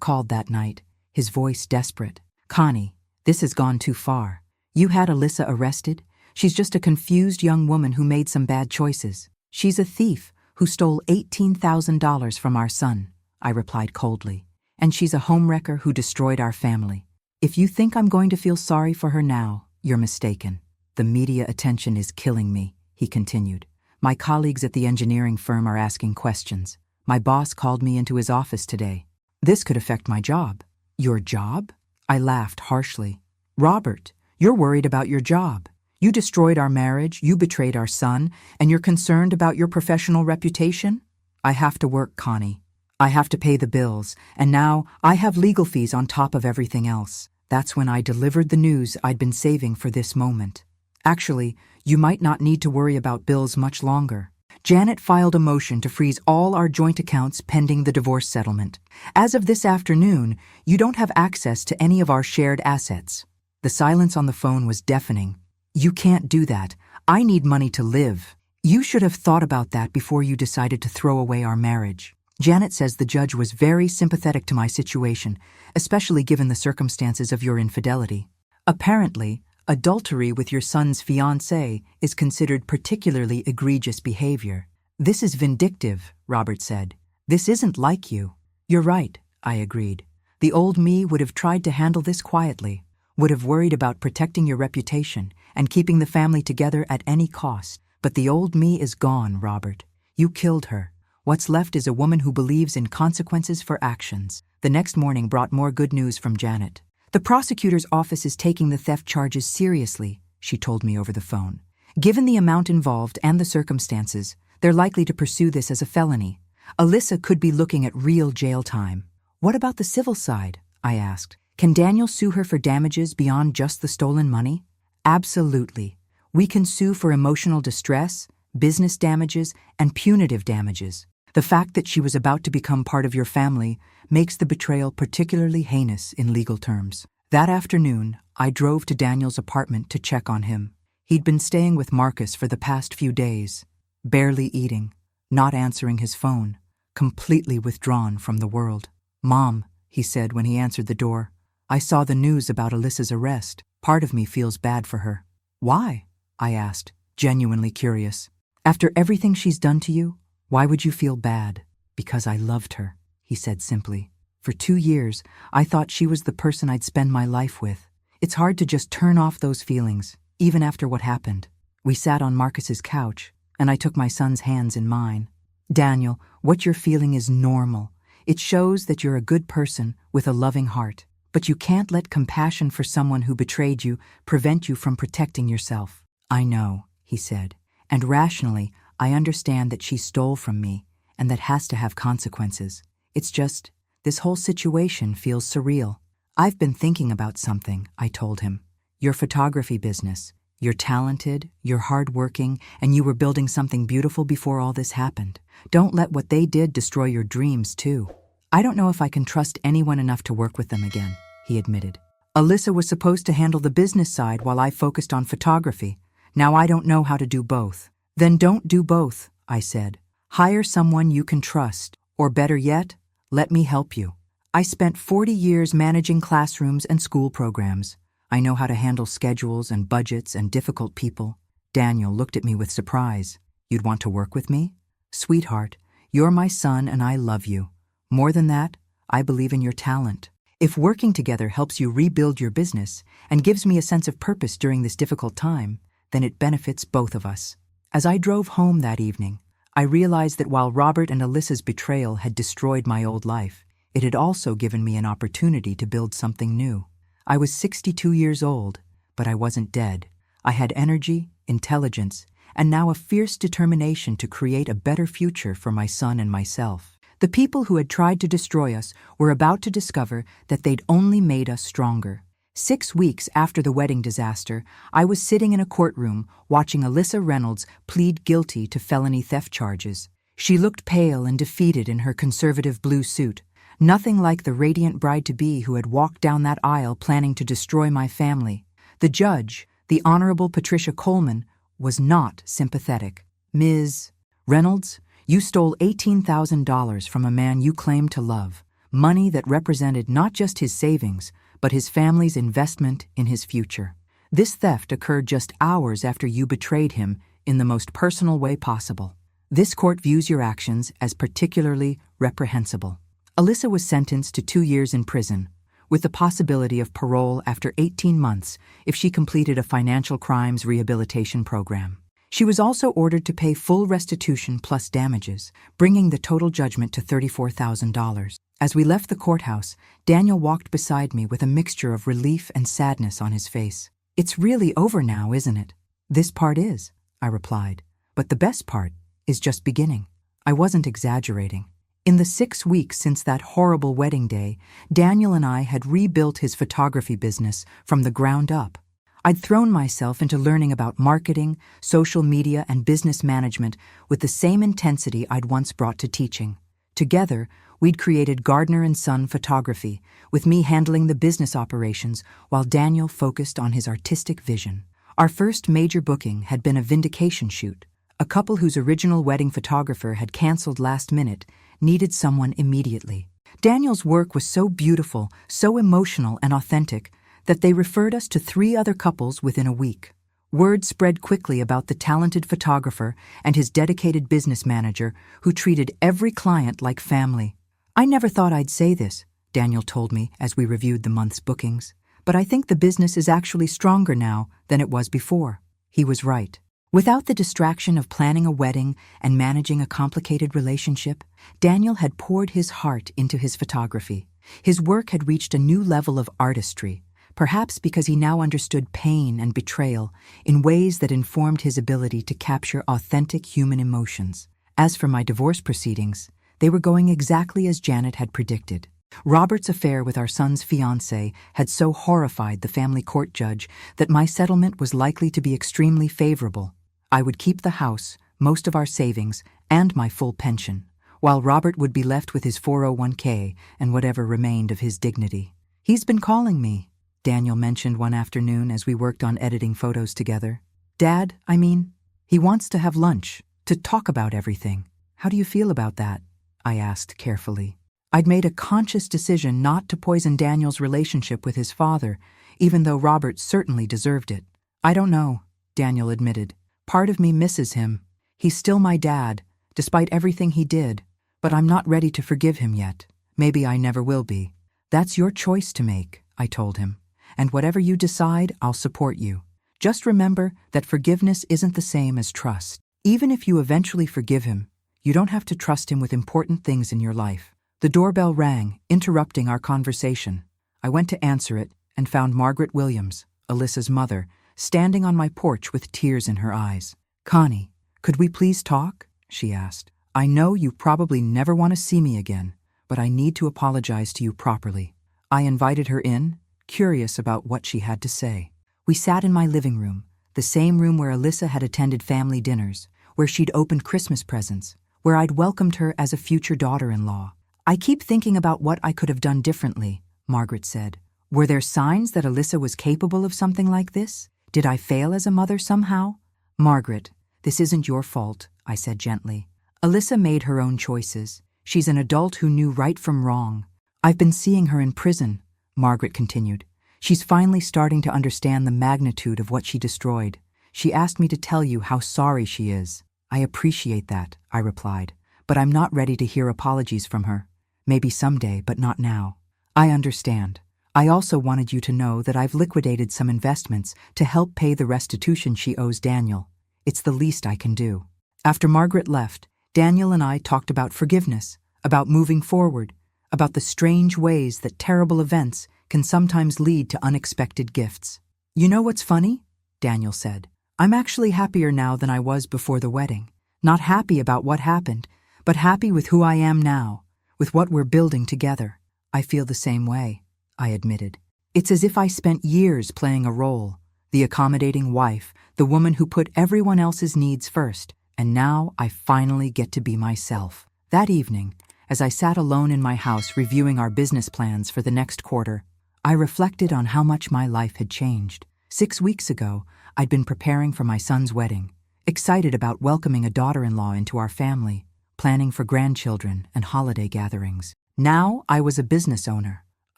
called that night, his voice desperate. Connie, this has gone too far. You had Alyssa arrested? She's just a confused young woman who made some bad choices. She's a thief who stole $18,000 from our son, I replied coldly. And she's a homewrecker who destroyed our family. If you think I'm going to feel sorry for her now, you're mistaken. The media attention is killing me, he continued. My colleagues at the engineering firm are asking questions. My boss called me into his office today. This could affect my job. Your job? I laughed harshly. Robert, you're worried about your job. You destroyed our marriage, you betrayed our son, and you're concerned about your professional reputation? I have to work, Connie. I have to pay the bills, and now I have legal fees on top of everything else. That's when I delivered the news I'd been saving for this moment. Actually, you might not need to worry about bills much longer. Janet filed a motion to freeze all our joint accounts pending the divorce settlement. As of this afternoon, you don't have access to any of our shared assets. The silence on the phone was deafening. You can't do that. I need money to live. You should have thought about that before you decided to throw away our marriage. Janet says the judge was very sympathetic to my situation, especially given the circumstances of your infidelity. Apparently, adultery with your son's fiancée is considered particularly egregious behavior. This is vindictive, Robert said. This isn't like you. You're right, I agreed. The old me would have tried to handle this quietly, would have worried about protecting your reputation and keeping the family together at any cost. But the old me is gone, Robert. You killed her. What's left is a woman who believes in consequences for actions. The next morning brought more good news from Janet. The prosecutor's office is taking the theft charges seriously, she told me over the phone. Given the amount involved and the circumstances, they're likely to pursue this as a felony. Alyssa could be looking at real jail time. What about the civil side? I asked. Can Daniel sue her for damages beyond just the stolen money? Absolutely. We can sue for emotional distress, business damages, and punitive damages. The fact that she was about to become part of your family makes the betrayal particularly heinous in legal terms. That afternoon, I drove to Daniel's apartment to check on him. He'd been staying with Marcus for the past few days, barely eating, not answering his phone, completely withdrawn from the world. "Mom," he said when he answered the door, "I saw the news about Alyssa's arrest. Part of me feels bad for her." "Why?" I asked, genuinely curious. "After everything she's done to you, why would you feel bad?" "Because I loved her," he said simply. "For 2 years, I thought she was the person I'd spend my life with. It's hard to just turn off those feelings, even after what happened." We sat on Marcus's couch, and I took my son's hands in mine. "Daniel, what you're feeling is normal. It shows that you're a good person with a loving heart. But you can't let compassion for someone who betrayed you prevent you from protecting yourself." "I know," he said, "and rationally, I understand that she stole from me, and that has to have consequences. It's just, this whole situation feels surreal." "I've been thinking about something," I told him. "Your photography business. You're talented, you're hardworking, and you were building something beautiful before all this happened. Don't let what they did destroy your dreams, too." "I don't know if I can trust anyone enough to work with them again," he admitted. "Alyssa was supposed to handle the business side while I focused on photography. Now I don't know how to do both." "Then don't do both," I said. "Hire someone you can trust, or better yet, let me help you. I spent 40 years managing classrooms and school programs. I know how to handle schedules and budgets and difficult people." Daniel looked at me with surprise. "You'd want to work with me?" "Sweetheart, you're my son and I love you. More than that, I believe in your talent. If working together helps you rebuild your business and gives me a sense of purpose during this difficult time, then it benefits both of us." As I drove home that evening, I realized that while Robert and Alyssa's betrayal had destroyed my old life, it had also given me an opportunity to build something new. I was 62 years old, but I wasn't dead. I had energy, intelligence, and now a fierce determination to create a better future for my son and myself. The people who had tried to destroy us were about to discover that they'd only made us stronger. 6 weeks after the wedding disaster, I was sitting in a courtroom watching Alyssa Reynolds plead guilty to felony theft charges. She looked pale and defeated in her conservative blue suit, nothing like the radiant bride-to-be who had walked down that aisle planning to destroy my family. The judge, the Honorable Patricia Coleman, was not sympathetic. "Ms. Reynolds, you stole $18,000 from a man you claimed to love, money that represented not just his savings, but his family's investment in his future. This theft occurred just hours after you betrayed him in the most personal way possible. This court views your actions as particularly reprehensible." Alyssa was sentenced to 2 years in prison, with the possibility of parole after 18 months if she completed a financial crimes rehabilitation program. She was also ordered to pay full restitution plus damages, bringing the total judgment to $34,000. As we left the courthouse, Daniel walked beside me with a mixture of relief and sadness on his face. "It's really over now, isn't it?" "This part is," I replied, "but the best part is just beginning." I wasn't exaggerating. In the 6 weeks since that horrible wedding day, Daniel and I had rebuilt his photography business from the ground up. I'd thrown myself into learning about marketing, social media, and business management with the same intensity I'd once brought to teaching. Together, we'd created Gardner & Son Photography, with me handling the business operations while Daniel focused on his artistic vision. Our first major booking had been a vindication shoot. A couple whose original wedding photographer had canceled last minute needed someone immediately. Daniel's work was so beautiful, so emotional and authentic, that they referred us to 3 other couples within a week. Word spread quickly about the talented photographer and his dedicated business manager who treated every client like family. "I never thought I'd say this," Daniel told me as we reviewed the month's bookings, "but I think the business is actually stronger now than it was before." He was right. Without the distraction of planning a wedding and managing a complicated relationship, Daniel had poured his heart into his photography. His work had reached a new level of artistry, perhaps because he now understood pain and betrayal in ways that informed his ability to capture authentic human emotions. As for my divorce proceedings, they were going exactly as Janet had predicted. Robert's affair with our son's fiancée had so horrified the family court judge that my settlement was likely to be extremely favorable. I would keep the house, most of our savings, and my full pension, while Robert would be left with his 401k and whatever remained of his dignity. "He's been calling me," Daniel mentioned one afternoon as we worked on editing photos together. "Dad, I mean, he wants to have lunch, to talk about everything. How do you feel about that?" I asked carefully. I'd made a conscious decision not to poison Daniel's relationship with his father, even though Robert certainly deserved it. "I don't know," Daniel admitted. "Part of me misses him. He's still my dad, despite everything he did, but I'm not ready to forgive him yet. Maybe I never will be." "That's your choice to make," I told him, "and whatever you decide, I'll support you. Just remember that forgiveness isn't the same as trust. Even if you eventually forgive him, you don't have to trust him with important things in your life." The doorbell rang, interrupting our conversation. I went to answer it and found Margaret Williams, Alyssa's mother, standing on my porch with tears in her eyes. "Connie, could we please talk?" she asked. "I know you probably never want to see me again, but I need to apologize to you properly." I invited her in, curious about what she had to say. We sat in my living room, the same room where Alyssa had attended family dinners, where she'd opened Christmas presents, where I'd welcomed her as a future daughter-in-law. "I keep thinking about what I could have done differently," Margaret said. "Were there signs that Alyssa was capable of something like this? Did I fail as a mother somehow?" "Margaret, this isn't your fault," I said gently. "Alyssa made her own choices. She's an adult who knew right from wrong. I've been seeing her in prison," Margaret continued. "She's finally starting to understand the magnitude of what she destroyed. She asked me to tell you how sorry she is." "I appreciate that," I replied, "but I'm not ready to hear apologies from her. Maybe someday, but not now." "I understand. I also wanted you to know that I've liquidated some investments to help pay the restitution she owes Daniel. It's the least I can do." After Margaret left, Daniel and I talked about forgiveness, about moving forward, about the strange ways that terrible events can sometimes lead to unexpected gifts. "You know what's funny?" Daniel said. "I'm actually happier now than I was before the wedding. Not happy about what happened, but happy with who I am now, with what we're building together." "I feel the same way," I admitted. "It's as if I spent years playing a role, the accommodating wife, the woman who put everyone else's needs first, and now I finally get to be myself." That evening, as I sat alone in my house reviewing our business plans for the next quarter, I reflected on how much my life had changed. 6 weeks ago, I'd been preparing for my son's wedding, excited about welcoming a daughter-in-law into our family, planning for grandchildren and holiday gatherings. Now I was a business owner,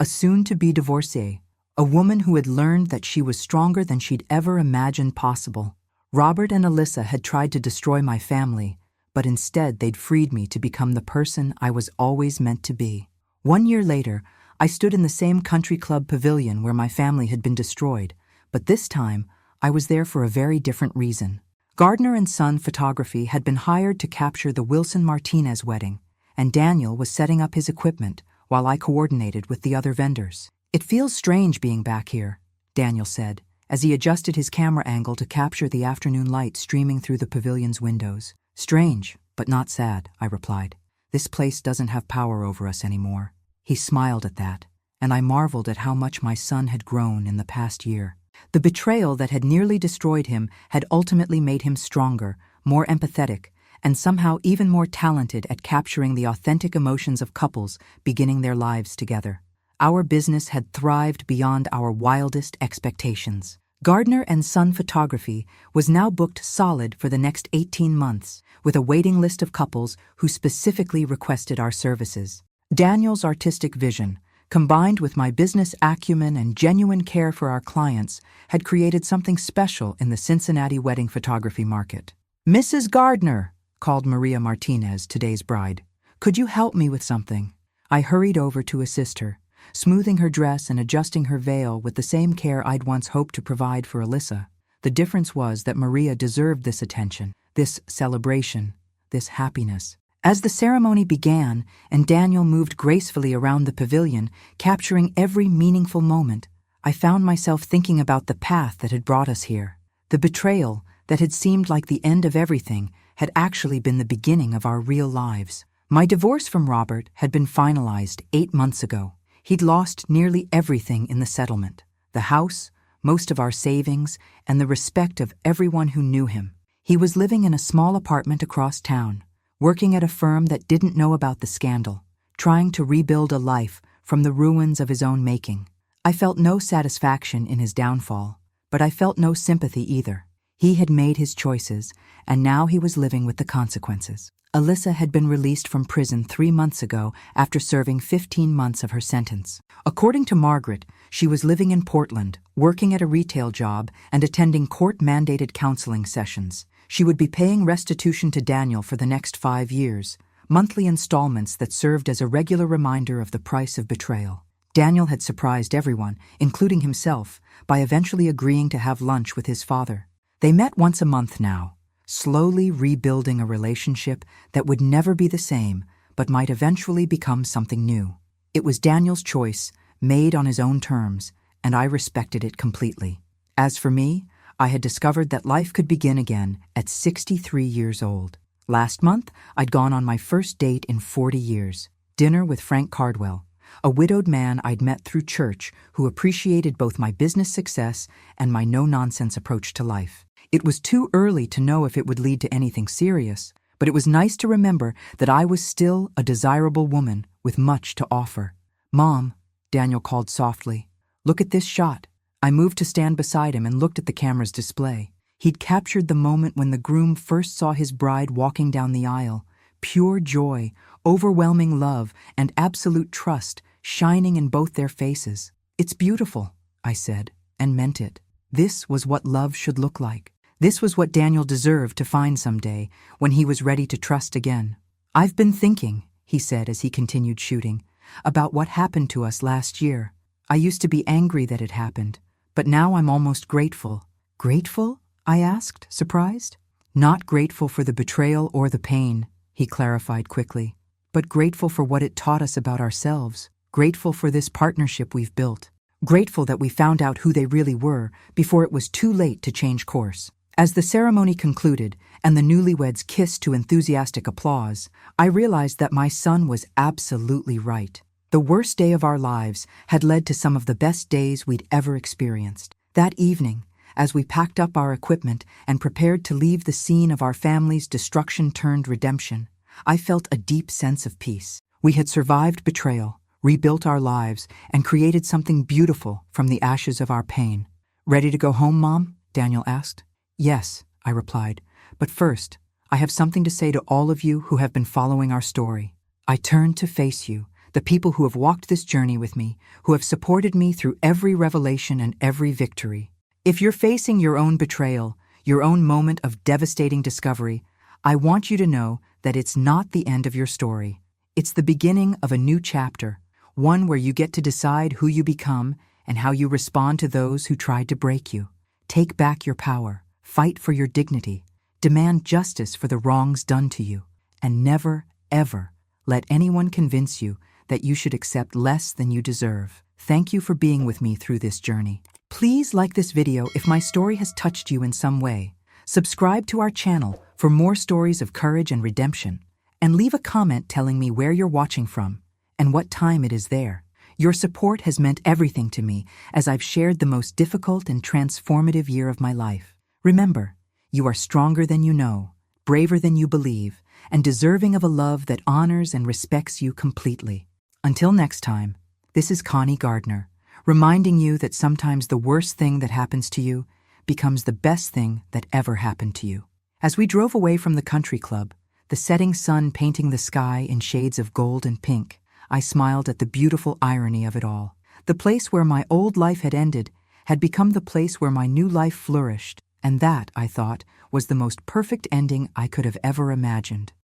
a soon-to-be divorcee, a woman who had learned that she was stronger than she'd ever imagined possible. Robert and Alyssa had tried to destroy my family, but instead they'd freed me to become the person I was always meant to be. 1 year later, I stood in the same country club pavilion where my family had been destroyed, but this time I was there for a very different reason. Gardner and Son Photography had been hired to capture the Wilson Martinez wedding, and Daniel was setting up his equipment while I coordinated with the other vendors. "It feels strange being back here," Daniel said, as he adjusted his camera angle to capture the afternoon light streaming through the pavilion's windows. "Strange, but not sad," I replied. "This place doesn't have power over us anymore." He smiled at that, and I marveled at how much my son had grown in the past year. The betrayal that had nearly destroyed him had ultimately made him stronger, more empathetic, and somehow even more talented at capturing the authentic emotions of couples beginning their lives together. Our business had thrived beyond our wildest expectations. Gardner and Son Photography was now booked solid for the next 18 months, with a waiting list of couples who specifically requested our services. Daniel's artistic vision, combined with my business acumen and genuine care for our clients, had created something special in the Cincinnati wedding photography market. "Mrs. Gardner," called Maria Martinez, today's bride. "Could you help me with something?" I hurried over to assist her, smoothing her dress and adjusting her veil with the same care I'd once hoped to provide for Alyssa. The difference was that Maria deserved this attention, this celebration, this happiness. As the ceremony began and Daniel moved gracefully around the pavilion, capturing every meaningful moment, I found myself thinking about the path that had brought us here. The betrayal that had seemed like the end of everything had actually been the beginning of our real lives. My divorce from Robert had been finalized 8 months ago. He'd lost nearly everything in the settlement: the house, most of our savings, and the respect of everyone who knew him. He was living in a small apartment across town, working at a firm that didn't know about the scandal, trying to rebuild a life from the ruins of his own making. I felt no satisfaction in his downfall, but I felt no sympathy either. He had made his choices, and now he was living with the consequences. Alyssa had been released from prison 3 months ago after serving 15 months of her sentence. According to Margaret, she was living in Portland, working at a retail job and attending court-mandated counseling sessions. She would be paying restitution to Daniel for the next 5 years, monthly installments that served as a regular reminder of the price of betrayal. Daniel had surprised everyone, including himself, by eventually agreeing to have lunch with his father. They met once a month now, slowly rebuilding a relationship that would never be the same, but might eventually become something new. It was Daniel's choice, made on his own terms, and I respected it completely. As for me, I had discovered that life could begin again at 63 years old. Last month, I'd gone on my first date in 40 years, dinner with Frank Cardwell, a widowed man I'd met through church who appreciated both my business success and my no-nonsense approach to life. It was too early to know if it would lead to anything serious, but it was nice to remember that I was still a desirable woman with much to offer. "Mom," Daniel called softly, "look at this shot." I moved to stand beside him and looked at the camera's display. He'd captured the moment when the groom first saw his bride walking down the aisle. Pure joy, overwhelming love, and absolute trust shining in both their faces. "It's beautiful," I said, and meant it. This was what love should look like. This was what Daniel deserved to find someday, when he was ready to trust again. "I've been thinking," he said as he continued shooting, "about what happened to us last year. I used to be angry that it happened, but now I'm almost grateful." "Grateful?" I asked, surprised. "Not grateful for the betrayal or the pain," he clarified quickly, "but grateful for what it taught us about ourselves, grateful for this partnership we've built, grateful that we found out who they really were before it was too late to change course." As the ceremony concluded and the newlyweds kissed to enthusiastic applause, I realized that my son was absolutely right. The worst day of our lives had led to some of the best days we'd ever experienced. That evening, as we packed up our equipment and prepared to leave the scene of our family's destruction-turned-redemption, I felt a deep sense of peace. We had survived betrayal, rebuilt our lives, and created something beautiful from the ashes of our pain. "Ready to go home, Mom?" Daniel asked. "Yes," I replied, "but first, I have something to say to all of you who have been following our story. I turn to face you, the people who have walked this journey with me, who have supported me through every revelation and every victory. If you're facing your own betrayal, your own moment of devastating discovery, I want you to know that it's not the end of your story. It's the beginning of a new chapter, one where you get to decide who you become and how you respond to those who tried to break you. Take back your power. Fight for your dignity, demand justice for the wrongs done to you, and never, ever let anyone convince you that you should accept less than you deserve. Thank you for being with me through this journey. Please like this video if my story has touched you in some way. Subscribe to our channel for more stories of courage and redemption, and leave a comment telling me where you're watching from and what time it is there. Your support has meant everything to me as I've shared the most difficult and transformative year of my life. Remember, you are stronger than you know, braver than you believe, and deserving of a love that honors and respects you completely. Until next time, this is Connie Gardner, reminding you that sometimes the worst thing that happens to you becomes the best thing that ever happened to you. As we drove away from the country club, the setting sun painting the sky in shades of gold and pink, I smiled at the beautiful irony of it all. The place where my old life had ended had become the place where my new life flourished, and that, I thought, was the most perfect ending I could have ever imagined.